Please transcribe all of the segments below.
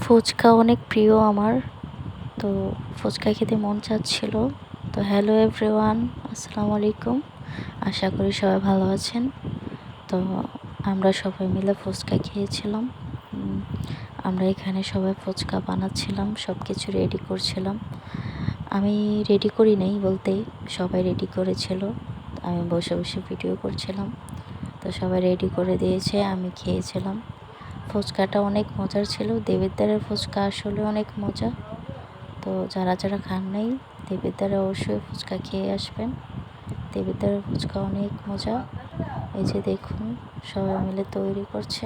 ফুচকা অনেক প্রিয় আমার। তো ফুচকা খেতে মন চাচ্ছিল। তো হ্যালো এভরিওয়ান, আসসালামু আলাইকুম। আশা করি সবাই ভালো আছেন। তো আমরা সবাই মিলে ফুচকা খেয়েছিলাম। আমরা এখানে সবাই ফুচকা বানাচ্ছিলাম, সব কিছু রেডি করছিলাম। আমি রেডি করি নাই বলতে, সবাই রেডি করেছিল। আমি বসে বসে ভিডিও করছিলাম। তো সবাই রেডি করে দিয়েছে, আমি খেয়েছিলাম। ফুচকাটা অনেক মজার ছিল। দেবেরদারের ফুচকা আসলে অনেক মজা। তো যারা যারা খান নাই, দেবেরদারে অবশ্যই ফুচকা খেয়ে আসবেন। দেবেরদারের ফুচকা অনেক মজা। এই যে দেখুন, সবাই মিলে তৈরি করছে।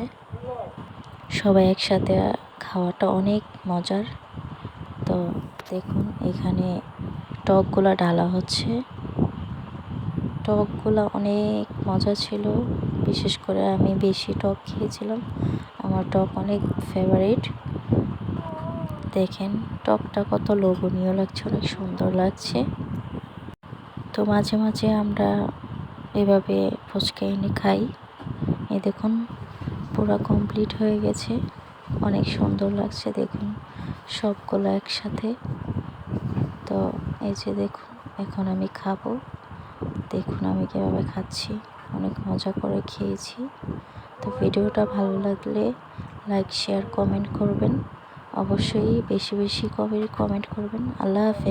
সবাই একসাথে খাওয়াটা অনেক মজার। তো দেখুন, এখানে টকগুলা ঢালা হচ্ছে। টকগুলো অনেক মজা ছিল। বিশেষ করে আমি বেশি টক খেয়েছিলাম। আমার টক অনেক ফেভারিট। দেখেন টকটা কত লোভনীয় লাগছে, অনেক সুন্দর লাগছে। তো মাঝে মাঝে আমরা এভাবে ফুচকা এনে খাই। এই দেখুন, পুরো কমপ্লিট হয়ে গেছে। অনেক সুন্দর লাগছে দেখুন, সবগুলো একসাথে। তো এই যে দেখুন, এখন আমি খাবো। দেখুন আমি কীভাবে খাচ্ছি, অনেক মজা করে খেয়েছি। তো ভিডিওটা ভালো লাগলে লাইক, শেয়ার, কমেন্ট করবেন। অবশ্যই বেশি বেশি কমেন্ট করবেন। আল্লাহ হাফেজ।